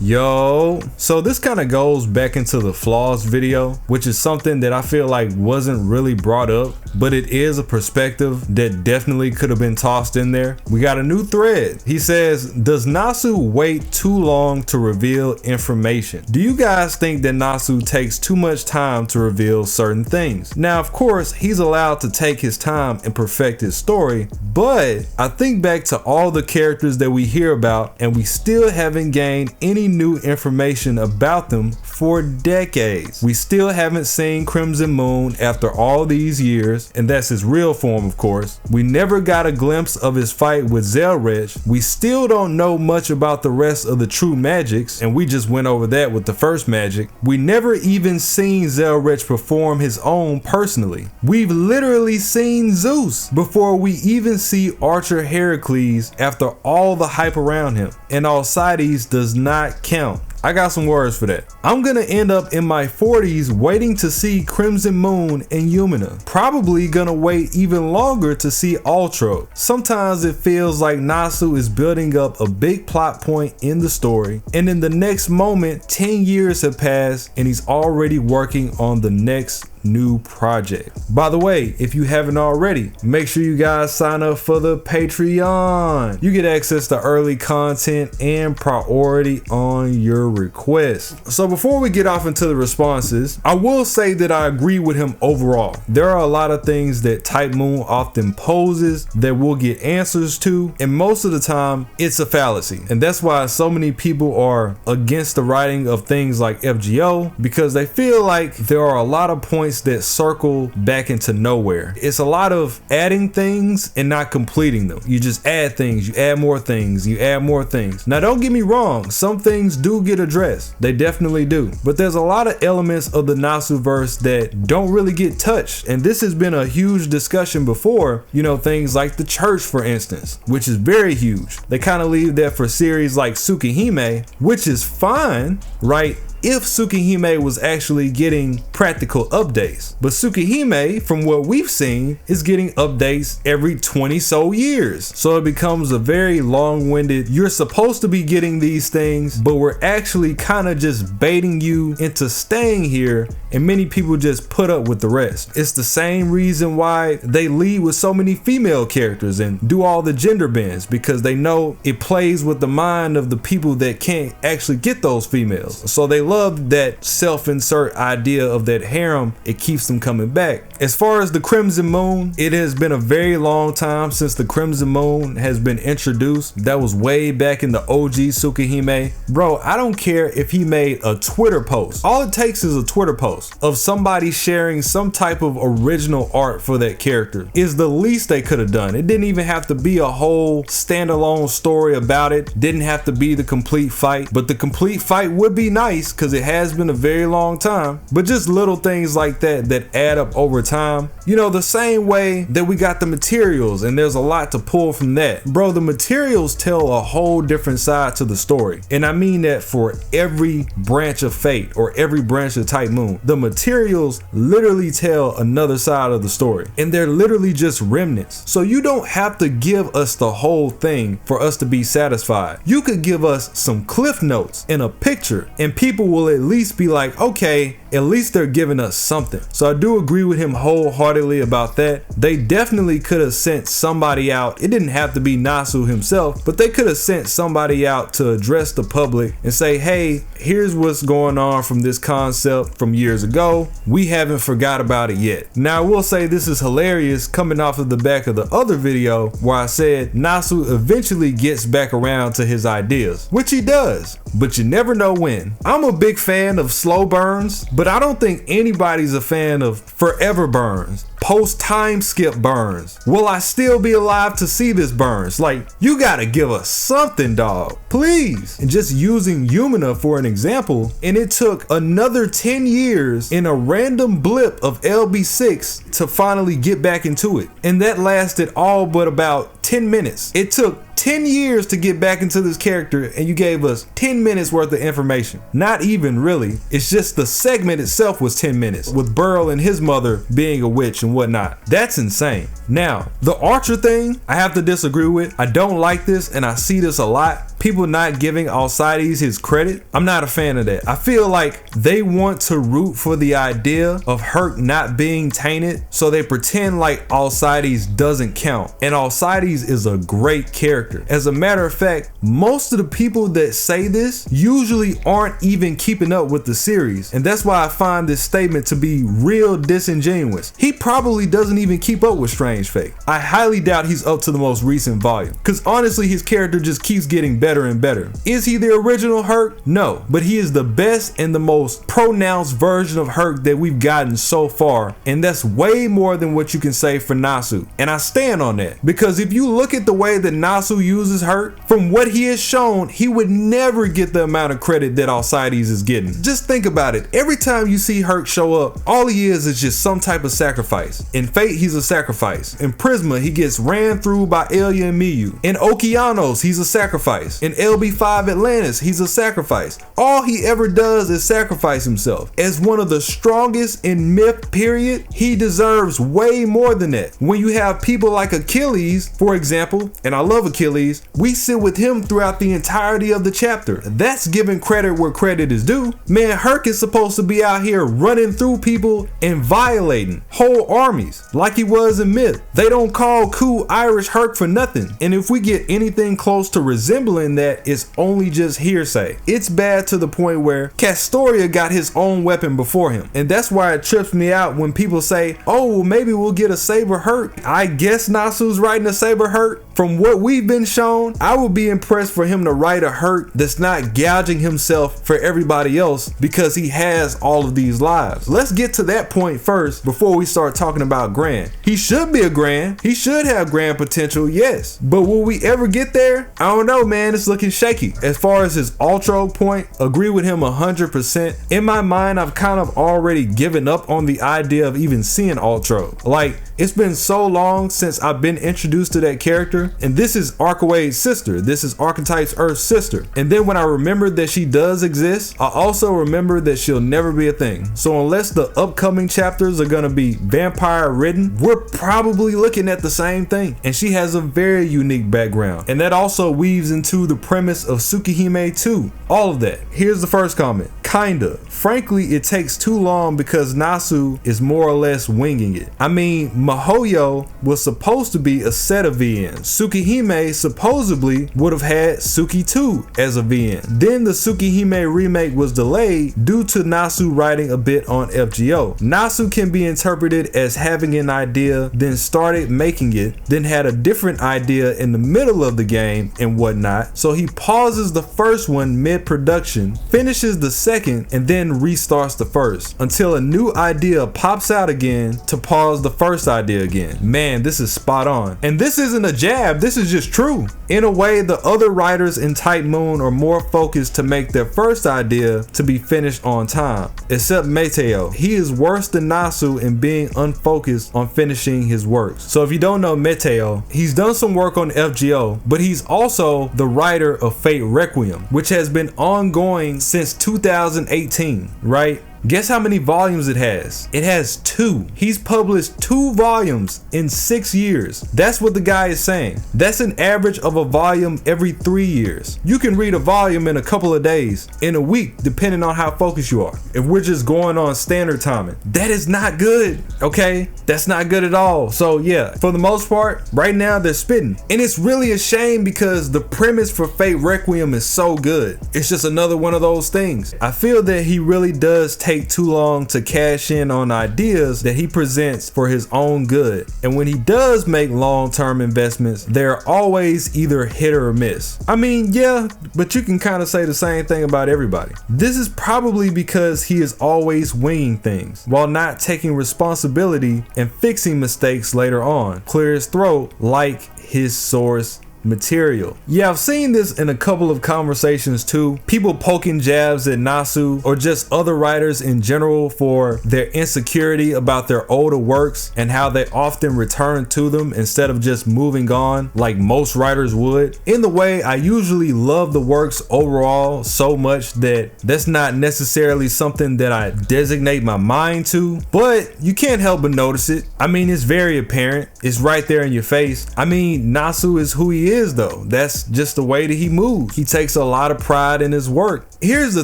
Yo, so this kind of goes back into the flaws video, which is something that I feel like wasn't really brought up, but it is a perspective that definitely could have been tossed in there. We got a new thread. He says, does Nasu wait too long to reveal information? Do you guys think that Nasu takes too much time to reveal certain things? Now, of course, he's allowed to take his time and perfect his story, but I think back to all the characters that we hear about and we still haven't gained any new information about them for decades. We still haven't seen Crimson Moon after all these years, and that's his real form, of course. We never got a glimpse of his fight with Zelrech. We still don't know much about the rest of the true magics, and we just went over that with the first magic. We never even seen Zelrech perform his own personally. We've literally seen Zeus before we even see Archer Heracles after all the hype around him, and Alcides does not count. I got some words for that. I'm gonna end up in my 40s waiting to see Crimson Moon and Yumina. Probably gonna wait even longer to see Ultro. Sometimes it feels like Nasu is building up a big plot point in the story, and in the next moment 10 years have passed and he's already working on the next new project. By the way, if you haven't already, make sure you guys sign up for the Patreon. You get access to early content and priority on your requests. So before we get off into the responses, I will say that I agree with him overall. There are a lot of things that Type Moon often poses that we'll get answers to, and most of the time it's a fallacy. And that's why so many people are against the writing of things like FGO, because they feel like there are a lot of points that circle back into nowhere. It's a lot of adding things and not completing them. You just add things, you add more things, you add more things. Now don't get me wrong, some things do get addressed. They definitely do. But there's a lot of elements of the Nasu verse that don't really get touched. And this has been a huge discussion before, you know, things like the church, for instance, which is very huge. They kind of leave that for series like Tsukihime, which is fine, right? If Tsukihime was actually getting practical updates. But Tsukihime, from what we've seen, is getting updates every 20 so years. So it becomes a very long-winded, you're supposed to be getting these things, but we're actually kind of just baiting you into staying here, and many people just put up with the rest. It's the same reason why they lead with so many female characters and do all the gender bends, because they know it plays with the mind of the people that can't actually get those females. So they love that self-insert idea of that harem. It keeps them coming back. As far as the Crimson Moon, it has been a very long time since the Crimson Moon has been introduced. That was way back in the OG Tsukihime. Bro, I don't care if he made a Twitter post. All it takes is a Twitter post of somebody sharing some type of original art for that character. Is the least they could have done. It didn't even have to be a whole standalone story about it. Didn't have to be the complete fight, but the complete fight would be nice because it has been a very long time. But just little things like that that add up over time. You know, the same way that we got the materials, and there's a lot to pull from that. Bro, the materials tell a whole different side to the story. And I mean that for every branch of Fate or every branch of Type Moon. The materials literally tell another side of the story. And they're literally just remnants. So you don't have to give us the whole thing for us to be satisfied. You could give us some cliff notes and a picture, and people will at least be like, okay, at least they're giving us something. So I do agree with him wholeheartedly about that. They definitely could have sent somebody out. It didn't have to be Nasu himself, but they could have sent somebody out to address the public and say, hey, here's what's going on from this concept from years ago. We haven't forgot about it yet. Now I will say this is hilarious coming off of the back of the other video where I said Nasu eventually gets back around to his ideas, which he does, but you never know when. I'm a big fan of slow burns, but I don't think anybody's a fan of forever burns, post time skip burns. Will I still be alive to see this burns? Like, you gotta give us something, dog, please. And just using Yumina for an example, and it took another 10 years in a random blip of LB6 to finally get back into it. And that lasted all but about 10 minutes. It took 10 years to get back into this character, and you gave us 10 minutes worth of information. Not even really. It's just the segment itself was 10 minutes with Burl and his mother being a witch and whatnot. That's insane. Now, the Archer thing, I have to disagree with. I don't like this, and I see this a lot. people not giving Alcides his credit. I'm not a fan of that. I feel like they want to root for the idea of Herc not being tainted, so they pretend like Alcides doesn't count. And Alcides is a great character. As a matter of fact, most of the people that say this usually aren't even keeping up with the series, and that's why I find this statement to be real disingenuous. He probably doesn't even keep up with Strange Fate. I highly doubt he's up to the most recent volume, because honestly his character just keeps getting better and better. Is he the original Herc? No, but he is the best and the most pronounced version of Herc that we've gotten so far, and that's way more than what you can say for Nasu. And I stand on that, because if you look at the way that Nasu uses Herc, from what he has shown, he would never get the amount of credit that Alcides is getting. Just think about it. Every time you see Herc show up, all he is just some type of sacrifice. In Fate, he's a sacrifice. In Prisma, he gets ran through by Elia and Miyu. In Okeanos, he's a sacrifice. In LB5 Atlantis, he's a sacrifice. All he ever does is sacrifice himself. As one of the strongest in myth, period, he deserves way more than that. When you have people like Achilles, for example, and I love Achilles, we sit with him throughout the entirety of the chapter. That's giving credit where credit is due. Man, Herc is supposed to be out here running through people and violating whole armies like he was in myth. They don't call cool Irish Herc for nothing. And if we get anything close to resembling that, it's only just hearsay. It's bad to the point where Castoria got his own weapon before him. And that's why it trips me out when people say, oh, well, maybe we'll get a Saber Herc. I guess Nasu's writing a Saber Herc. From what we've been shown, I would be impressed for him to write a Herc that's not gouging himself for everybody else because he has all of these lives. Let's get to that point first before we start talking about Grand. He should be a Grand. He should have Grand potential, yes. But will we ever get there? I don't know, man. It's looking shaky. As far as his Ultro point, agree with him 100%. In my mind, I've kind of already given up on the idea of even seeing Ultro. Like, it's been so long since I've been introduced to that character, and this is Arcawade's sister. This is Archetype's Earth's sister. And then when I remembered that she does exist, I also remembered that she'll never be a thing. So unless the upcoming chapters are gonna be vampire ridden, we're probably looking at the same thing. And she has a very unique background. And that also weaves into the premise of Tsukihime too. All of that. Here's the first comment. Kinda. Frankly, it takes too long because Nasu is more or less winging it. I mean, Mihoyo was supposed to be a set of VNs. Tsukihime supposedly would have had Suki 2 as a VN. Then the Tsukihime remake was delayed due to Nasu writing a bit on FGO. Nasu can be interpreted as having an idea, then started making it, then had a different idea in the middle of the game and whatnot. So he pauses the first one mid-production, finishes the second, and then restarts the first until a new idea pops out again to pause the first idea again. Man, this is spot on. And this isn't a jab, this is just true. In a way, the other writers in Type Moon are more focused to make their first idea to be finished on time, except Meteo. He is worse than Nasu in being unfocused on finishing his works. So if you don't know Meteo, he's done some work on FGO, but he's also the writer of Fate Requiem, which has been ongoing since 2018, right? Guess how many volumes it has? It has 2. He's published 2 volumes in 6 years. That's what the guy is saying. That's an average of a volume every 3 years. You can read a volume in a couple of days, in a week, depending on how focused you are. If we're just going on standard timing, that is not good, okay? That's not good at all. So yeah, for the most part, right now they're spitting. And it's really a shame because the premise for Fate Requiem is so good. It's just another one of those things. I feel that he really does take too long to cash in on ideas that he presents for his own good. And when he does make long-term investments, they're always either hit or miss. I mean, yeah, but you can kind of say the same thing about everybody. This is probably because he is always winging things while not taking responsibility and fixing mistakes later on. Clear his throat like his source material. Yeah, I've seen this in a couple of conversations too. People poking jabs at Nasu or just other writers in general for their insecurity about their older works and how they often return to them instead of just moving on like most writers would. In the way, I usually love the works overall so much that that's not necessarily something that I designate my mind to, but you can't help but notice it. I mean, it's very apparent. It's right there in your face. I mean, Nasu is who he is though. That's just the way that he moves. He takes a lot of pride in his work. Here's the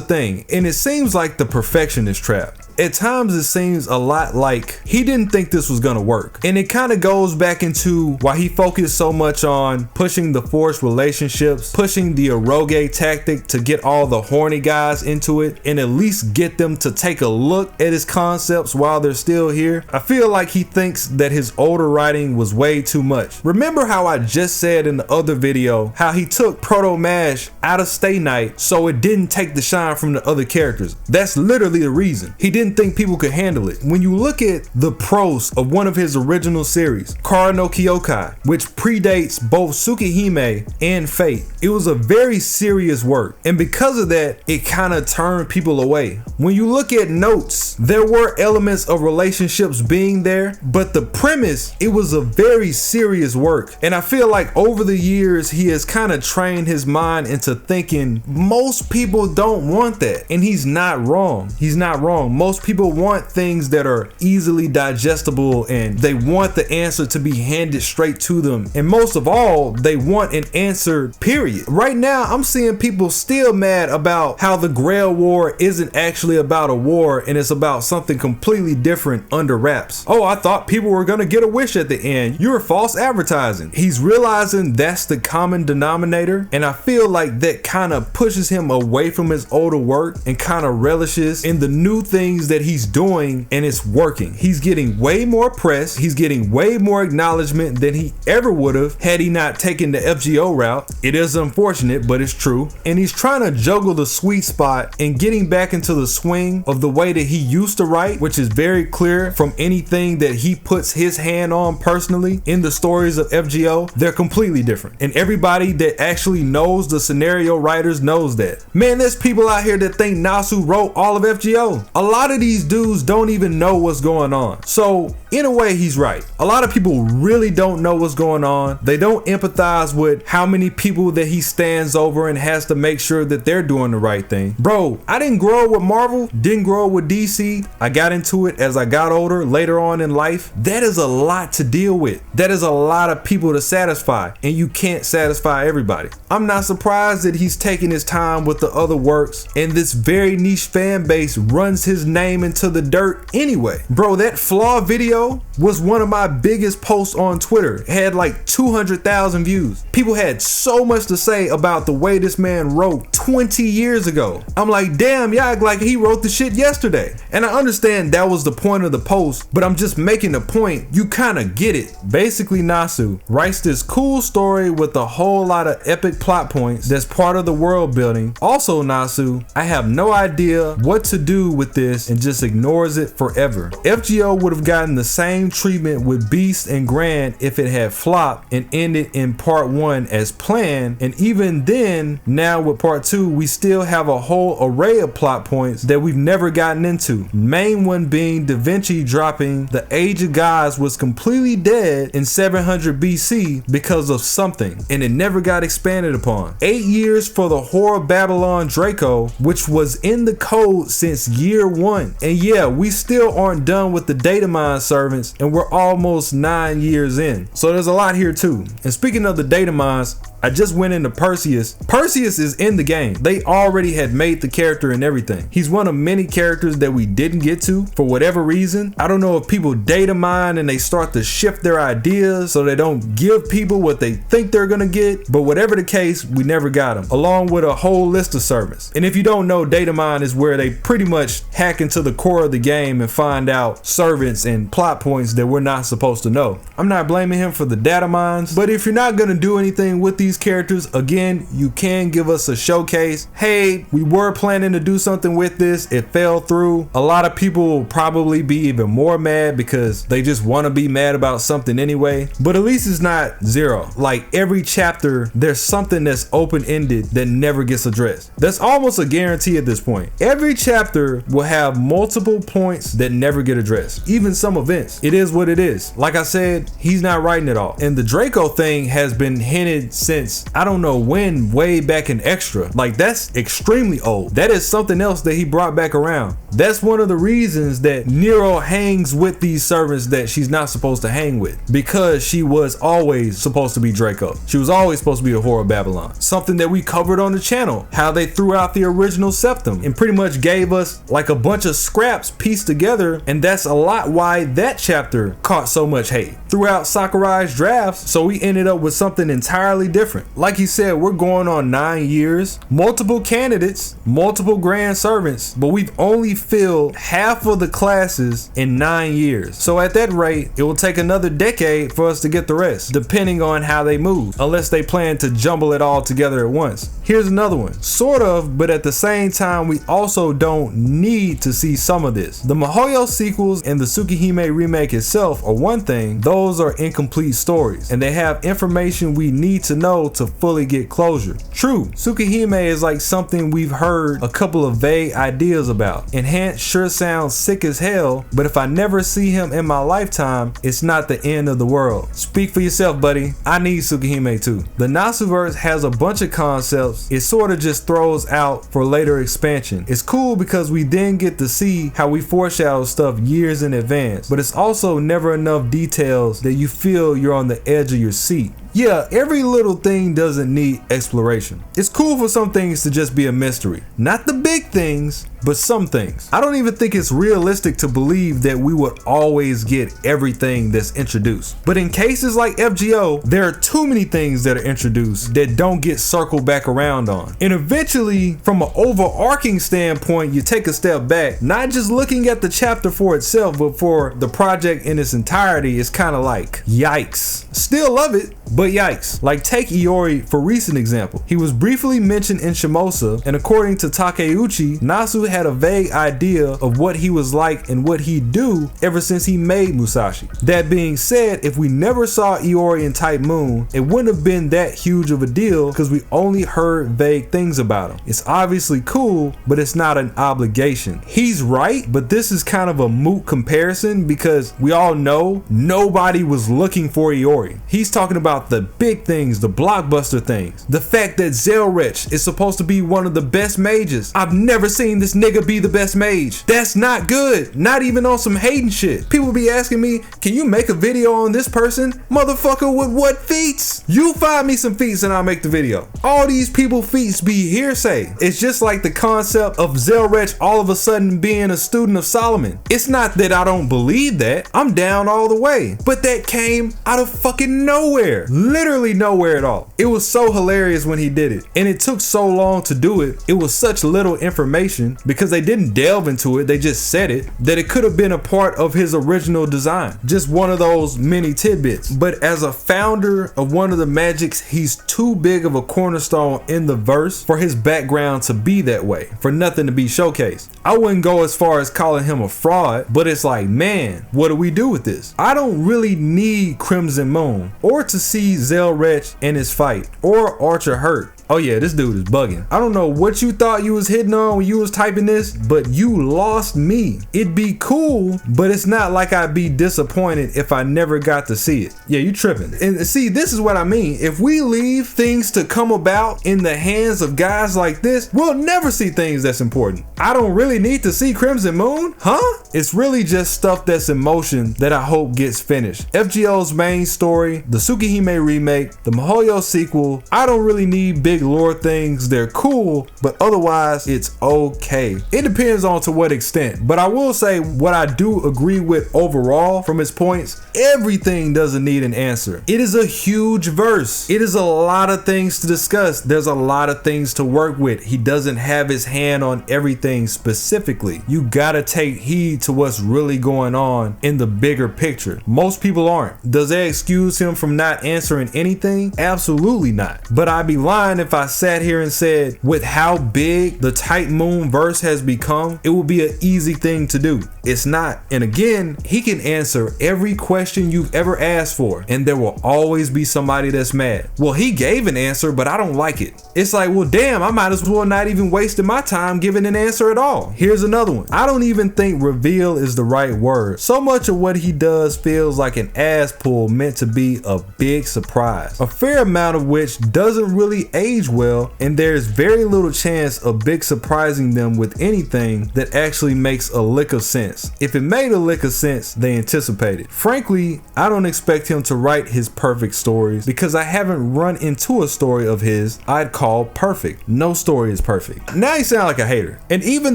thing, and it seems like the perfectionist trap. At times it seems a lot like he didn't think this was gonna work. And it kind of goes back into why he focused so much on pushing the forced relationships, pushing the eroge tactic to get all the horny guys into it and at least get them to take a look at his concepts while they're still here. I feel like he thinks that his older writing was way too much. Remember how I just said in the other video how he took Proto Mash out of Stay Night so it didn't take the shine from the other characters? That's literally the reason. He didn't think people could handle it. When you look at the pros of one of his original series, Kara no Kyokai, which predates both Tsukihime and Fate, it was a very serious work, and because of that it kind of turned people away. When you look at Notes, there were elements of relationships being there, but the premise, it was a very serious work, and I feel like over the years he has kind of trained his mind into thinking most people don't want that, and he's not wrong. He's not wrong. Most people want things that are easily digestible, and they want the answer to be handed straight to them, and most of all they want an answer, period. Right now I'm seeing people still mad about how the Grail War isn't actually about a war and it's about something completely different under wraps. Oh, I thought people were gonna get a wish at the end. You're false advertising. He's realizing that's the common denominator, and I feel like that kind of pushes him away from his older work and kind of relishes in the new things that he's doing, and it's working. He's getting way more press, he's getting way more acknowledgement than he ever would have had he not taken the FGO route. It is unfortunate, but it's true, and he's trying to juggle the sweet spot and getting back into the swing of the way that he used to write, which is very clear from anything that he puts his hand on personally in the stories of FGO. They're completely different, and everybody that actually knows the scenario writers knows that. Man, there's people out here that think Nasu wrote all of FGO. A lot of these dudes don't even know what's going on. So in a way he's right. A lot of people really don't know what's going on. They don't empathize with how many people that he stands over and has to make sure that they're doing the right thing. Bro, I didn't grow up with Marvel, didn't grow up with DC. I got into it as I got older, later on in life. That is a lot to deal with. That is a lot of people to satisfy, and you can't satisfy everybody. I'm not surprised that he's taking his time with the other works, and this very niche fan base runs his name into the dirt anyway. Bro, that Flaw video was one of my biggest posts on Twitter. It had like 200,000 views. People had so much to say about the way this man wrote 20 years ago. I'm like, damn, y'all act like he wrote the shit yesterday. And I understand that was the point of the post, but I'm just making a point. You kind of get it. Basically, Nasu writes this cool story with a whole lot of epic plot points that's part of the world building. Also, Nasu, I have no idea what to do with this and just ignores it forever. FGO would have gotten the same treatment with Beast and Grand if it had flopped and ended in part 1 as planned, and even then, now with part 2, we still have a whole array of plot points that we've never gotten into. Main one being Da Vinci dropping the Age of Gods was completely dead in 700 BC because of something, and it never got expanded upon. 8 years for the Whore of Babylon Draco, which was in the code since year 1. And yeah, we still aren't done with the data mine servants, and we're almost 9 years in. So there's a lot here too. And speaking of the data mines, I just went into Perseus. Perseus is in the game. They already had made the character and everything. He's one of many characters that we didn't get to for whatever reason. I don't know if people data mine and they start to shift their ideas so they don't give people what they think they're gonna get, but whatever the case, we never got them, along with a whole list of servants. And if you don't know, data mine is where they pretty much hack into the core of the game and find out servants and plot points that we're not supposed to know. I'm not blaming him for the data mines, but if you're not gonna do anything with these characters, again, you can give us a showcase. Hey, we were planning to do something with this, it fell through. A lot of people will probably be even more mad because they just want to be mad about something anyway, but at least it's not zero. Like every chapter, there's something that's open-ended that never gets addressed. That's almost a guarantee at this point. Every chapter will have multiple points that never get addressed, even some events. It is what it is. Like I said, he's not writing it all, and the Draco thing has been hinted since since I don't know when, way back in Extra. Like, that's extremely old. That is something else that he brought back around. That's one of the reasons that Nero hangs with these servants that she's not supposed to hang with, because she was always supposed to be Draco. She was always supposed to be a whore of Babylon. Something that we covered on the channel, how they threw out the original septum and pretty much gave us like a bunch of scraps pieced together, and that's a lot why that chapter caught so much hate throughout Sakurai's drafts. So we ended up with something entirely different. Like he said, we're going on 9 years, multiple candidates, multiple grand servants, but we've only filled half of the classes in 9 years. So at that rate, it will take another decade for us to get the rest, depending on how they move, unless they plan to jumble it all together at once. Here's another one, sort of, but at the same time, we also don't need to see some of this. The Mihoyo sequels and the Tsukihime remake itself are one thing. Those are incomplete stories, and they have information we need to know to fully get closure. True, Tsukihime is like something we've heard a couple of vague ideas about. Enhance sure sounds sick as hell, but if I never see him in my lifetime, it's not the end of the world. Speak for yourself, buddy. I need Tsukihime too. The Nasuverse has a bunch of concepts. It sort of just throws out for later expansion. It's cool because we then get to see how we foreshadow stuff years in advance, but it's also never enough details that you feel you're on the edge of your seat. Yeah, every little thing doesn't need exploration. It's cool for some things to just be a mystery. Not the big things, but some things. I don't even think it's realistic to believe that we would always get everything that's introduced. But in cases like FGO, there are too many things that are introduced that don't get circled back around on. And eventually, from an overarching standpoint, you take a step back, not just looking at the chapter for itself, but for the project in its entirety. It's kind of like, yikes. Still love it, but yikes. Like, take Iori for recent example. He was briefly mentioned in Shimosa, and according to Takeuchi, Nasu had a vague idea of what he was like and what he'd do ever since he made Musashi. That being said, if we never saw Iori in Type Moon, it wouldn't have been that huge of a deal because we only heard vague things about him. It's obviously cool, but it's not an obligation. He's right, but this is kind of a moot comparison because we all know nobody was looking for Iori. He's talking about the big things, the blockbuster things. The fact that Zelrech is supposed to be one of the best mages. I've never seen this nigga be the best mage. That's not good. Not even on some hating shit. People be asking me, can you make a video on this person? Motherfucker, with what feats? You find me some feats and I'll make the video. All these people feats be hearsay. It's just like the concept of Zelrech all of a sudden being a student of Solomon. It's not that I don't believe that. I'm down all the way. But that came out of fucking nowhere. Literally nowhere at all. It was so hilarious when he did it. And it took so long to do it. It was such little information because they didn't delve into it. They just said it, that it could have been a part of his original design. Just one of those mini tidbits. But as a founder of one of the magics, he's too big of a cornerstone in the verse for his background to be that way, for nothing to be showcased. I wouldn't go as far as calling him a fraud, but it's like, man, what do we do with this? I don't really need Crimson Moon or to see Zelrech in his fight or Archer hurt. Oh yeah, this dude is bugging. I don't know what you thought you was hitting on when you was typing this, but you lost me. It'd be cool, but it's not like I'd be disappointed if I never got to see it. Yeah, you tripping. And see, this is what I mean. If we leave things to come about in the hands of guys like this, we'll never see things that's important. I don't really need to see Crimson Moon, huh? It's really just stuff that's in motion that I hope gets finished. FGO's main story, the Tsukihime remake, the Mihoyo sequel. I don't really need big lore things. They're cool, but otherwise it's okay. It depends on to what extent, but I will say what I do agree with overall from his points, everything doesn't need an answer. It is a huge verse. It is a lot of things to discuss. There's a lot of things to work with. He doesn't have his hand on everything specifically. You gotta take heed to what's really going on in the bigger picture. Most people aren't. Does that excuse him from not answering anything? Absolutely not. But I'd be lying if if I sat here and said, with how big the Type Moon verse has become, it would be an easy thing to do. It's not. And again, he can answer every question you've ever asked for, and there will always be somebody that's mad. Well, he gave an answer, but I don't like it. It's like, well, damn, I might as well not even wasting my time giving an answer at all. Here's another one. I don't even think reveal is the right word. So much of what he does feels like an ass pull meant to be a big surprise, a fair amount of which doesn't really age well, and there's very little chance of big surprising them with anything that actually makes a lick of sense. If it made a lick of sense, they anticipated. Frankly, I don't expect him to write his perfect stories because I haven't run into a story of his I'd call perfect. No story is perfect. Now you sound like a hater. And even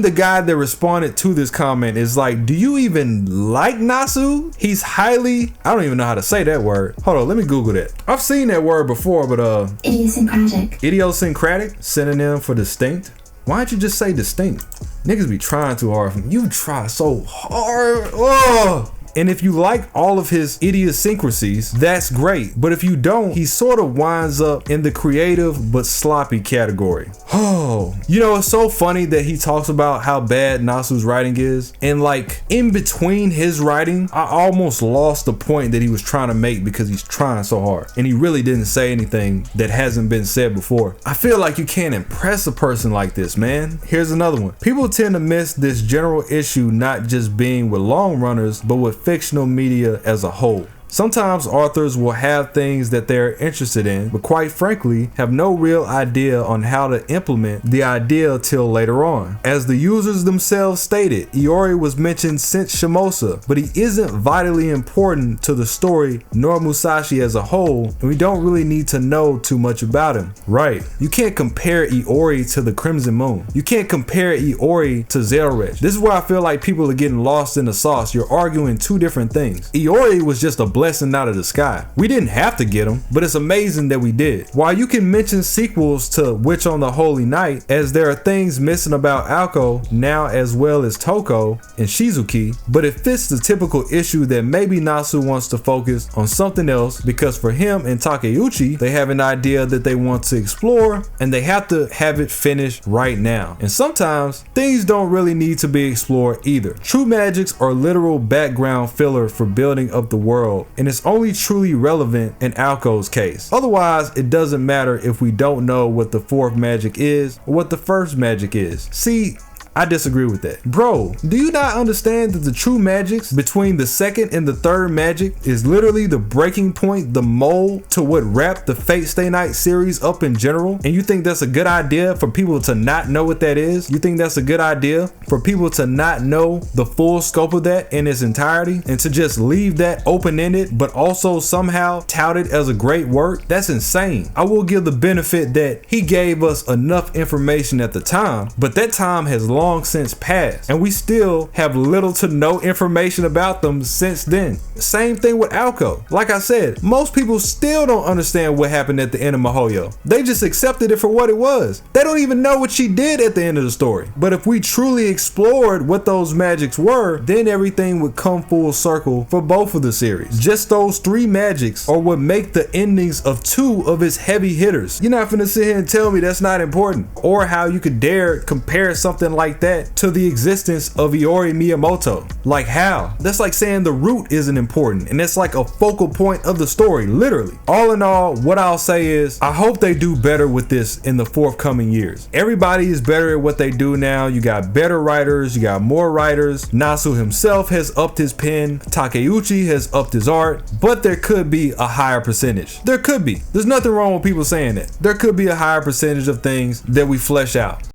the guy that responded to this comment is like, do you even like Nasu? He's highly, I don't even know how to say that word. Hold on, let me Google that. I've seen that word before, but idiosyncratic. Idiosyncratic? Synonym for distinct? Why don't you just say distinct? Niggas be trying too hard. You try so hard. Oh. And if you like all of his idiosyncrasies, that's great. But if you don't, he sort of winds up in the creative but sloppy category. Oh, you know, it's so funny that he talks about how bad Nasu's writing is. And like in between his writing, I almost lost the point that he was trying to make because he's trying so hard. And he really didn't say anything that hasn't been said before. I feel like you can't impress a person like this, man. Here's another one. People tend to miss this general issue not just being with long runners, but with fictional media as a whole. Sometimes authors will have things that they're interested in, but quite frankly, have no real idea on how to implement the idea till later on. As the users themselves stated, Iori was mentioned since Shimosa, but he isn't vitally important to the story nor Musashi as a whole, and we don't really need to know too much about him. Right. You can't compare Iori to the Crimson Moon. You can't compare Iori to Zelrech. This is where I feel like people are getting lost in the sauce. You're arguing two different things. Iori was just a blessing out of the sky. We didn't have to get him, but it's amazing that we did. While you can mention sequels to Witch on the Holy Night, as there are things missing about Aoko now as well as Toko and Shizuki, but it fits the typical issue that maybe Nasu wants to focus on something else because for him and Takeuchi, they have an idea that they want to explore and they have to have it finished right now. And sometimes things don't really need to be explored either. True magics are literal background filler for building up the world, and it's only truly relevant in Aoko's case. Otherwise, it doesn't matter if we don't know what the fourth magic is or what the first magic is. See, I disagree with that. Bro, do you not understand that the true magics between the second and the third magic is literally the breaking point, the mold to what wrapped the Fate Stay Night series up in general? And you think that's a good idea for people to not know what that is? You think that's a good idea for people to not know the full scope of that in its entirety and to just leave that open-ended but also somehow tout it as a great work? That's insane. I will give the benefit that he gave us enough information at the time, but that time has long since passed and we still have little to no information about them since then. Same thing with Aoko. Like I said, most people still don't understand what happened at the end of Mihoyo. They just accepted it for what it was. They don't even know what she did at the end of the story. But if we truly explored what those magics were, then everything would come full circle for both of the series. Just those three magics are what make the endings of two of its heavy hitters. You're not finna sit here and tell me that's not important, or how you could dare compare something like that to the existence of Iori Miyamoto. Like how? That's like saying the root isn't important and it's like a focal point of the story, literally. All in all, what I'll say is I hope they do better with this in the forthcoming years. Everybody is better at what they do now. You got better writers, you got more writers. Nasu himself has upped his pen, Takeuchi has upped his art, but there could be a higher percentage. There could be. There's nothing wrong with people saying that. There could be a higher percentage of things that we flesh out.